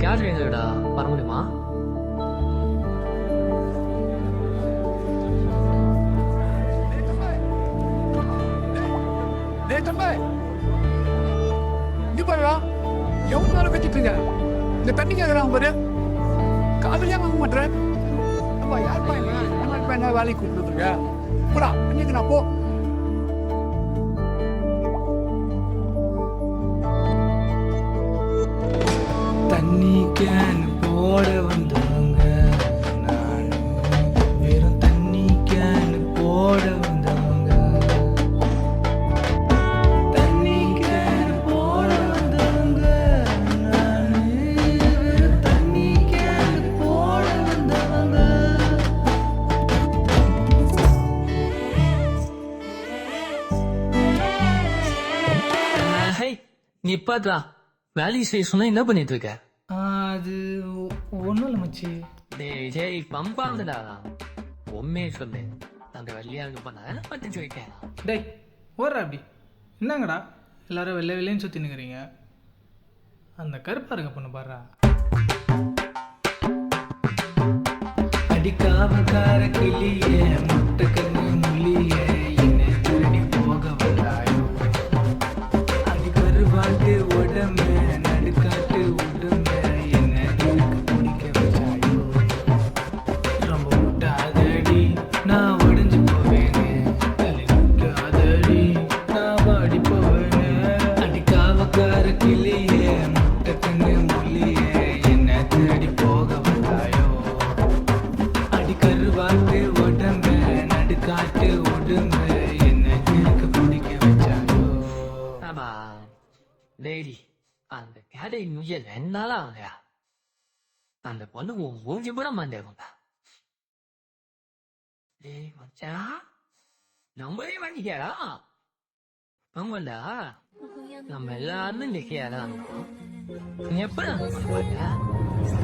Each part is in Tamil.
கேட்ரிங்கடா வர முடியுமா? இங்க பாருடா, எவ்வளவு நேரம் கத்திட்டு இருக்க? இந்த தண்ணி கேட்கறான் பாரு, காதலியா வாங்க மாட்டேன். யாருப்பா என்ன வேலைக்கு கூப்பிட்டு இருக்க? போடா, இன்னைக்கு நான் போ. தண்ணி கேன் போட வந்தவங்க நான், வெறும் தண்ணி கேன் போட வந்தவங்க. தண்ணி கேன் போட வந்தவங்க நான், வெறும் தண்ணி கேன் போட வந்தவங்க. ஹே, நீ இப்பாத்ரா வேலையை செய்ய சொன்னா என்ன பண்ணிட்டு இருக்க? அது ஒன்றும் இல்லை மச்சி. டேய் பம்பாங்கடா, உண்மையை சொல்லு. அந்த வெள்ளையாக பண்ண பத்து சொல்லிட்டேன். டேய் ஓடுறா அப்படி. என்னங்கடா எல்லாரும் வெள்ளை வெள்ளைன்னு சுற்றி நிற்கிறீங்க? அந்த கருப்பா இருக்க பொண்ணு பாடுறா. அடிக்காமக்கார கிளியே முட்டை கண்ணு முள்ளியே என்ன திருடி போக வந்தாயோ. அடி கருவாட்டு உடம்பு நடுக்காட்டு உடம்பு என்ன எனக்கு பிடிக்க வச்சாயோ. ரொம்ப முட்டாதடி நான் உடஞ்சு போவேனே, தலை முட்டாதடி நான் வாடி போவேனே. அடிக்காமக்கார கிளியே முட்டை கண்ணு முள்ளியே என்ன திருடி போக வந்தாயோ. அடி கருவாட்டு உடம்பு நடுக்காட்டு உடம்பு என்ன எனக்கு பிடிக்க வச்சாயோ. ஆமா டேடி, அந்த கேடை நுய 2 நாளா ஆகுயா. அந்த பொண்ணு உன் மூஞ்சி கூட மாட்டேங்கும்டா. டேய் மச்சான், நம்மளே மாட்டிக்கடா. ஆமாண்டா, நம்ம எல்லாருமே நிக்கையாடா. நீ எப்படி பண்ணுவாங்க?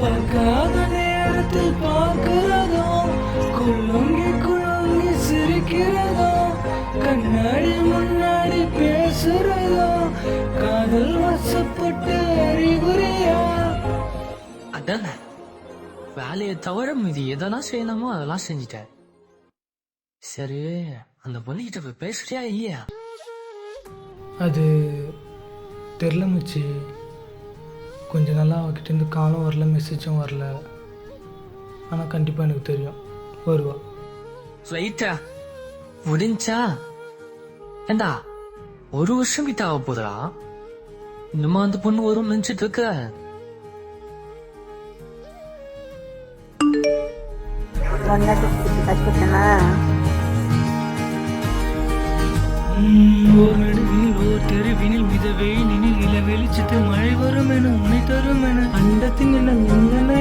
பார்க்காத நேரத்தில் பார்க்கிறதும், குலுங்கி குலுங்கி சிரிக்கிறதும், கண்ணாடி முன்னாடி பேசுறதும், காதல் வசப்பட்டு அறிகுறியா. அதானே, வேலையை தவிர மீதி எதனா செய்யணுமோ அதெல்லாம் செஞ்சுட்டேன். சரி, அந்த பொண்ணுகிட்ட போய் பேசுறியா இல்லையா? அது தெரில மச்சி. கொஞ்ச நாளாக அவகிட்டேருந்து காலம் வரல, மெசேஜும் வரல. ஆனால் கண்டிப்பாக எனக்கு தெரியும் வருவா. ரைட்டா முடிஞ்சா? ஏண்டா, 1 வருஷம் கிட்ட ஆக போதா? இன்னுமா அந்த பொண்ணு வரும் நினைச்சிட்டு இருக்க? ஓர் நடுவினில் ஓர் தெருவினில் மித வெயிலினில் இள வெளிச்சத்து மழை வரும் என உன்னை தரும் என அண்டத்தின் என்ன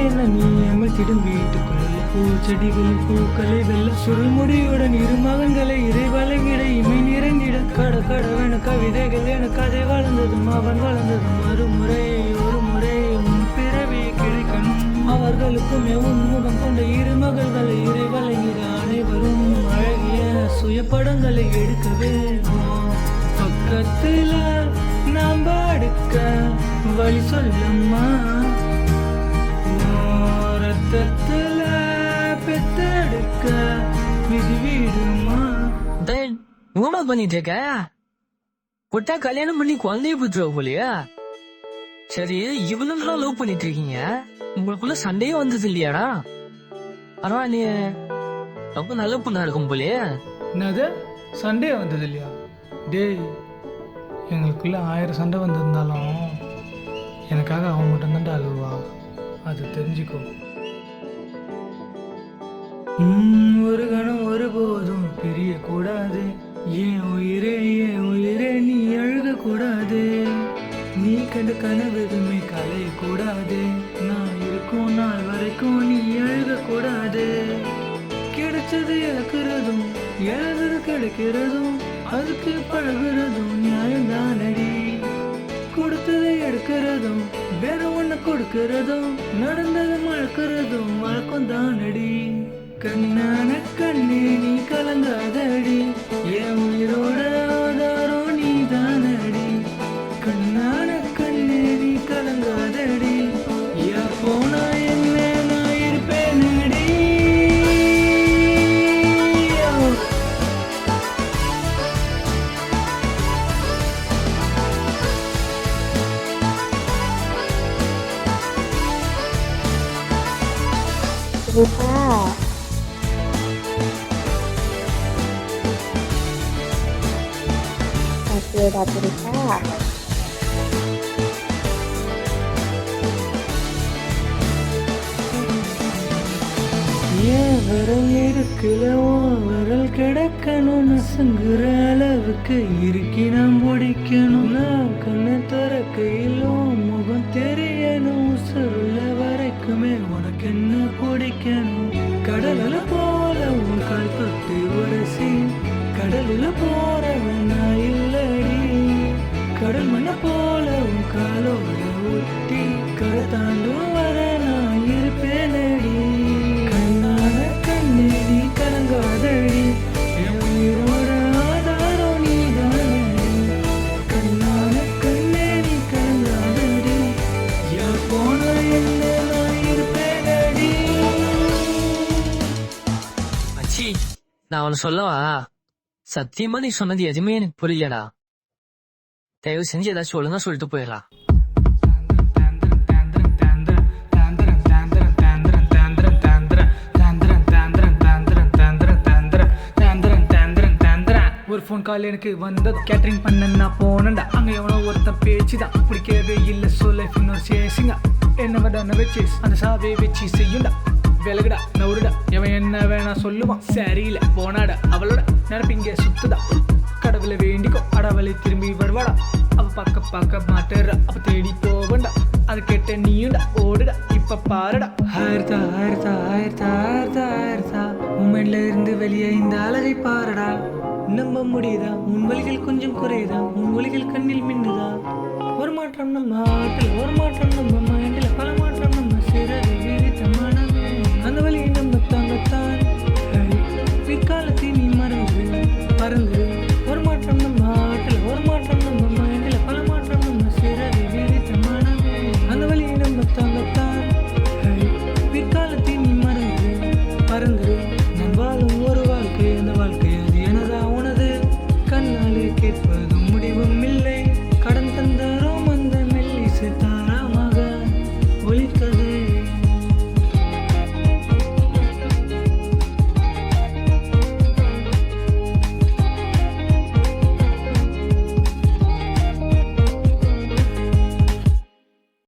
என்ன நீ ஏமத்திடும் வீட்டுக்குள்ள பூச்செடிகளில் பூக்களை வெல்ல சுருள்முடியுடன் 2 மகன்களை இறை வழங்கிட இமை நிறைந்திட கட கடவென கவிதைகள் என கதை வளர்ந்ததும் அவன் வளர்ந்ததும் மறுமுறை ஒரு முறை உன் பிறவி கிடைக்கணும். அவர்களுக்கும் உன்முகம் கொண்ட 2 மகள்களை இறை வழங்கிட அனைவரும் அழகிய சுய படங்களை எடுக்கவே. பக்கத்துல நாம் படுக்க வழி சொல்லுமா, ரத்தத்துல பெத்தெடுக்க விதி விடுமா. டேய், என்னடா பண்ணிட்டு இருக்க? கொட்டா கல்யாணம் பண்ணி குழந்தைய பெற்றுவ போலியா? சரி, இவனுங்களாம் லவ் பண்ணிட்டு இருக்கீங்க, உங்களுக்குள்ள சண்டையே வந்தது இல்லையாடா? பரவாயில்லையே, ரொம்ப நல்ல பொண்ணா இருக்கும் போலியே. என்னது சண்டே வந்தது இல்லையா? டேய், எங்களுக்குள்ள 1000 சண்டை வந்திருந்தாலும் எனக்காக அவன் மட்டும்தான்டா அழுவா. அது தெரிஞ்சுக்கோ. ஒரு கணம் ஒருபோதும் பிரியக்கூடாது. ஏன் உயிரே நீ அழுகக்கூடாது. நீ கண்ட கனவு எதுவுமே கலையக்கூடாது. நான் இருக்கும் நாள் வரைக்கும் நீ அழுகக்கூடாது. கிடைச்சது இழக்கிறதும் இழந்தது கிடைக்கிறதும் அதுக்கு பழகுறதும் நியாயம்தானடி. கொடுத்ததை எடுக்கிறதும் வேற ஒண்ணு கொடுக்கிறதும் நடந்தது மழக்கிறதும் வழக்கம் தானடி. கண்ணான கண்ணே நீ கலங்காதடி, என் உயிரோட ஆதாரம் நீ தானடி. கண்ணான கண்ணே நீ கலங்காதடி, என் Rita. Masih ada Rita. ஏன் விரல் இருக்குல விரல் கிடக்கணும் நசுங்குற அளவுக்கு இறுக்கி நாம் பிடிக்கணும் நான் கண்ணை திறக்கையிலும் முகம் தெரியணும் உசுருள்ள வரைக்குமே உனக்கு என்ன பிடிக்கணும் கடலில் போல உன் கால் தொட்டு உரசி கடலில் போறவன் நான் இல்லடி கடல் மண்ண போல உன் காலோட ஒட்டி கரை தாண்டும் வர நான் இருப்பேனடி கண்ணான கண்ணே நீ கலங்காதடி என் உயிரோட ஆதாரம் நீதானடி கண்ணான கண்ணே நீ கலங்காதடி யார் போன என்ன நான் இருப்பேனடி மச்சி நான் அவனை சொல்லவா சத்தியமா நீ சொன்னது எதுவுமே எனக்கு புரியலடா தயவு செஞ்சு ஏதாச்சும் ஒழுங்கா சொல்லிட்டு போயிடலாம் ஒரு ஃபோன் கால் எனக்கு வந்தது கேட்டரிங் பண்ண நான் போனேன்டா அங்க எவனோ ஒருத்தன் பேச்சுதான் பிடிக்கவே இல்லை சொல்ல இன்னொரு சேசிங்க என்ன விட வச்சு அந்த சாவே வச்சு செய்யுண்டா விலகுடா நவுருடா எவன் என்ன வேணா சொல்லுவான் சரியில்லை போனாடா அவளோட நினைப்பிங்க சுத்துதா கடவுளை வேண்டிக்கோ அடவளை திரும்பி வருவாடா அவ பார்க்க மாட்டேறா அப்ப தேடி போவண்டா அது கேட்ட நீயுண்டா ஓடுடா இப்ப பாருடா ஆயிரத்தா ஆயிரத்தா ஆயிரத்தா ஆயிரத்தா ஆயிரத்தா உண்மையில இருந்து வெளியே இந்த அழகை பாருடா நம்ப முடியுதா உன் வழிகள் கொஞ்சம் குறையுதா உன் ஒளிகள் கண்ணில் மின்னுதா ஒரு மாற்றம் நம்ம ஆட்டில் ஒரு மாற்றம் நம்ம